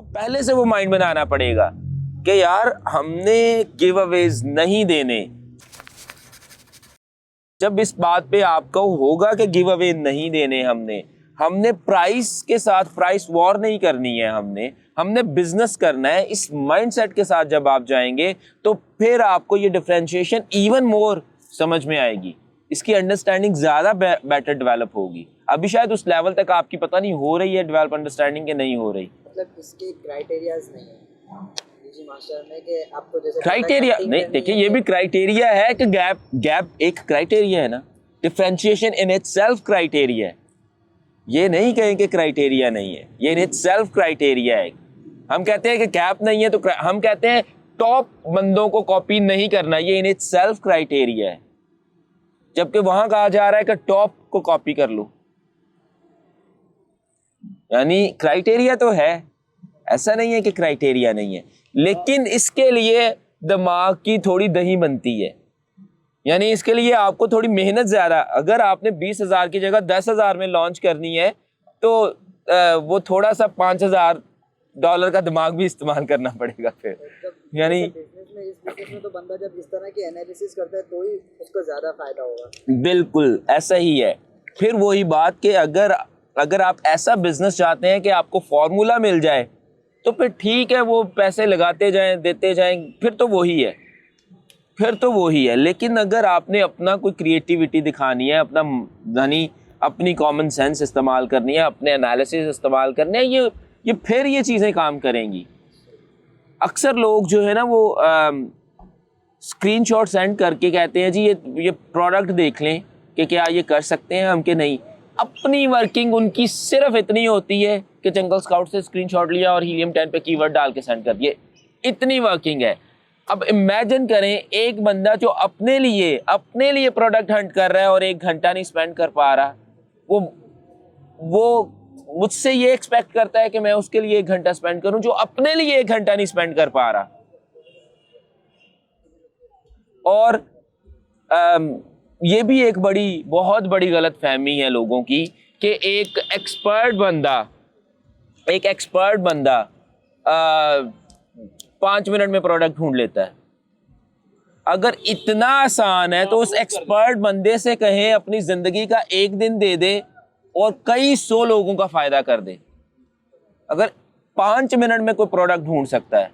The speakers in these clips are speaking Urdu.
کو پہلے سے وہ مائنڈ بنانا پڑے گا کہ یار ہم نے گیو اویز نہیں دینے. جب اس بات پہ آپ کو ہوگا کہ گیو اوے نہیں دینے ہم نے پرائس کے ساتھ پرائس وار نہیں کرنی ہے, ہم نے بزنس کرنا ہے, اس مائنڈ سیٹ کے ساتھ جب آپ جائیں گے تو پھر آپ کو یہ ڈفرینشیشن ایون مور سمجھ میں آئے گی, اس کی انڈرسٹینڈنگ زیادہ بیٹر ڈیولپ ہوگی. ابھی شاید اس لیول تک آپ کی پتہ نہیں ہو رہی ہے ڈیولپ انڈرسٹینڈنگ کہ نہیں ہو رہی. مطلب اس کے کرائٹیریاز نہیں ہیں جی ماسٹر میں کہ آپ کو جیسے کرائٹیریا نہیں, دیکھیں یہ بھی کرائٹیریا ہے کہ گیپ ایک کرائٹیریا ہے نا, differentiation in it self criteria ہے. یہ نہیں کہیں کہ کرائٹیریا نہیں ہے, یہ ان اٹ سیلف کرائٹیریا ہے. ہم کہتے ہیں کہ گیپ نہیں ہے تو ہم کہتے ہیں ٹاپ بندوں کو کاپی نہیں کرنا, یہ ان اٹ سیلف کرائٹیریا ہے, جبکہ وہاں کہا جا رہا ہے کہ ٹاپ کو کاپی کر لو. یعنی کرائٹیریا تو ہے, ایسا نہیں ہے کہ کرائٹیریا نہیں ہے, لیکن اس کے لیے دماغ کی تھوڑی دہی بنتی ہے. یعنی اس کے لیے آپ کو تھوڑی محنت زیادہ, اگر آپ نے 20,000 کی جگہ 10,000 میں لانچ کرنی ہے تو وہ تھوڑا سا $5,000 کا دماغ بھی استعمال کرنا پڑے گا پھر. یعنی اس بزنس میں تو بندہ جب اس طرح کی انالیسس کرتا ہے تو ہی اس کو زیادہ فائدہ ہوگا. بالکل ایسا ہی ہے. پھر وہی بات کہ اگر آپ ایسا بزنس چاہتے ہیں کہ آپ کو فارمولا مل جائے تو پھر ٹھیک ہے, وہ پیسے لگاتے جائیں دیتے جائیں, پھر تو وہی ہے. لیکن اگر آپ نے اپنا کوئی کریٹیوٹی دکھانی ہے, اپنی کامن سینس استعمال کرنی ہے, اپنے انالیسس استعمال کرنے ہیں, پھر یہ چیزیں کام کریں گی. اکثر لوگ جو ہے نا وہ اسکرین شاٹ سینڈ کر کے کہتے ہیں جی یہ پروڈکٹ دیکھ لیں کہ کیا یہ کر سکتے ہیں ہم کہ نہیں. اپنی ورکنگ ان کی صرف اتنی ہوتی ہے کہ جنگل اسکاؤٹ سے اسکرین شاٹ لیا اور ہیلیم 10 پہ کی ورڈ ڈال کے سینڈ کر دیے, اتنی ورکنگ ہے. اب امیجن کریں ایک بندہ جو اپنے لیے پروڈکٹ ہنٹ کر رہا ہے اور 1 گھنٹہ نہیں اسپینڈ کر پا رہا, وہ مجھ سے یہ ایکسپیکٹ کرتا ہے کہ میں اس کے لیے 1 گھنٹہ اسپینڈ کروں جو اپنے لیے 1 گھنٹہ نہیں اسپینڈ کر پا رہا. اور یہ بھی ایک بہت بڑی غلط فہمی ہے لوگوں کی کہ ایک ایکسپرٹ بندہ 5 منٹ میں پروڈکٹ ڈھونڈ لیتا ہے. اگر اتنا آسان ہے تو اس ایکسپرٹ بندے سے کہیں اپنی زندگی کا 1 دن دے دے اور کئی 100 لوگوں کا فائدہ کر دے. اگر 5 منٹ میں کوئی پروڈکٹ ڈھونڈ سکتا ہے,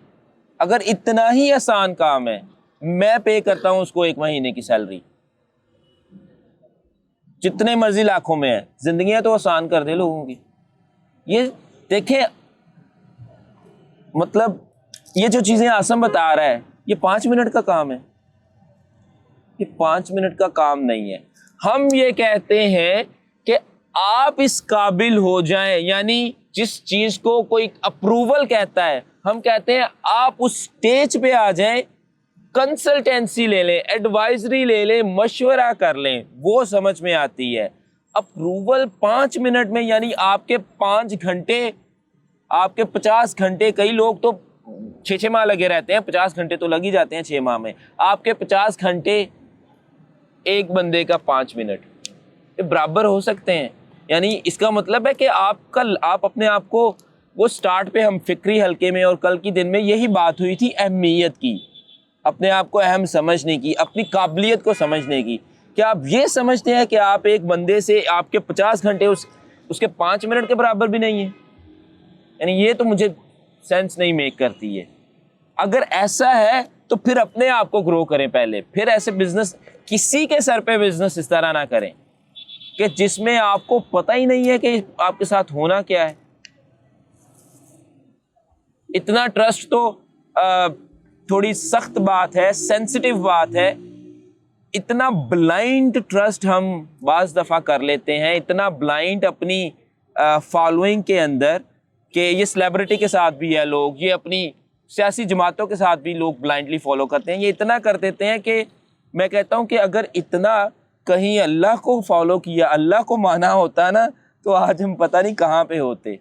اگر اتنا ہی آسان کام ہے, میں پے کرتا ہوں اس کو 1 مہینے کی سیلری, جتنے مرضی لاکھوں میں ہے, زندگیاں تو آسان کر دے لوگوں کی. یہ دیکھیں مطلب یہ جو چیزیں آسم بتا رہا ہے یہ 5 منٹ کا کام ہے, یہ 5 منٹ کا کام نہیں ہے. ہم یہ کہتے ہیں کہ آپ اس قابل ہو جائیں, یعنی جس چیز کو کوئی اپروول کہتا ہے, ہم کہتے ہیں آپ اس سٹیج پہ آ جائیں, کنسلٹینسی لے لیں, ایڈوائزری لے لیں, مشورہ کر لیں, وہ سمجھ میں آتی ہے. اپروول 5 منٹ میں, یعنی آپ کے 5 گھنٹے, آپ کے 50 گھنٹے, کئی لوگ تو 6 ماہ لگے رہتے ہیں, 50 گھنٹے تو لگ ہی جاتے ہیں 6 ماہ میں. آپ کے 50 گھنٹے ایک بندے کا 5 منٹ برابر ہو سکتے ہیں. یعنی اس کا مطلب ہے کہ آپ اپنے آپ کو, وہ سٹارٹ پہ ہم فکری حلقے میں اور کل کی دن میں یہی بات ہوئی تھی اہمیت کی, اپنے آپ کو اہم سمجھنے کی, اپنی قابلیت کو سمجھنے کی. کیا آپ یہ سمجھتے ہیں کہ آپ ایک بندے سے آپ کے 50 گھنٹے اس کے 5 منٹ کے برابر بھی نہیں ہیں؟ یعنی یہ تو مجھے سینس نہیں میک کرتی ہے. اگر ایسا ہے تو پھر اپنے آپ کو گرو کریں پہلے, پھر ایسے بزنس, کسی کے سر پہ بزنس اس طرح نہ کریں کہ جس میں آپ کو پتہ ہی نہیں ہے کہ آپ کے ساتھ ہونا کیا ہے. اتنا ٹرسٹ تو تھوڑی سخت بات ہے, سینسٹیو بات ہے. اتنا بلائنڈ ٹرسٹ ہم بعض دفعہ کر لیتے ہیں, اتنا بلائنڈ اپنی فالوئنگ کے اندر, کہ یہ سیلیبریٹی کے ساتھ بھی ہے لوگ, یہ اپنی سیاسی جماعتوں کے ساتھ بھی لوگ بلائنڈلی فالو کرتے ہیں. یہ اتنا کر دیتے ہیں کہ میں کہتا ہوں کہ اگر اتنا کہیں اللہ کو فالو کیا, اللہ کو مانا ہوتا نا, تو آج ہم پتہ نہیں کہاں پہ ہوتے.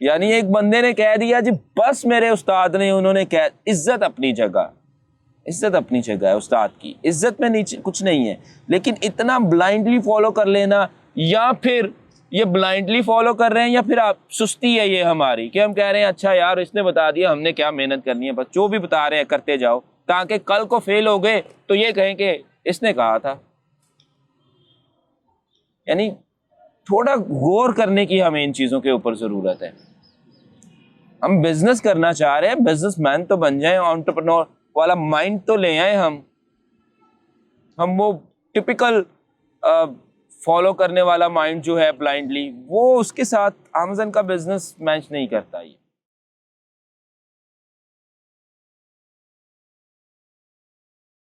یعنی ایک بندے نے کہہ دیا جی بس میرے استاد نے, انہوں نے کہہ, عزت اپنی جگہ ہے, استاد کی عزت میں نیچے کچھ نہیں ہے. لیکن اتنا بلائنڈلی فالو کر لینا, یا پھر یہ بلائنڈلی فالو کر رہے ہیں یا پھر آپ سستی ہے یہ ہماری کہ ہم کہہ رہے ہیں اچھا یار اس نے بتا دیا ہم نے کیا محنت کرنی ہے، بس جو بھی بتا رہے ہیں کرتے جاؤ تاکہ کل کو فیل ہو گئے تو یہ کہیں کہ اس نے کہا تھا. یعنی تھوڑا غور کرنے کی ہمیں ان چیزوں کے اوپر ضرورت ہے. ہم بزنس کرنا چاہ رہے ہیں، بزنس مین تو بن جائیں، انٹرپرنور والا مائنڈ تو لے آئیں. ہم وہ ٹپیکل فالو کرنے والا مائنڈ جو ہے بلائنڈلی، وہ اس کے ساتھ آمزن کا بزنس میچ نہیں کرتا. یہ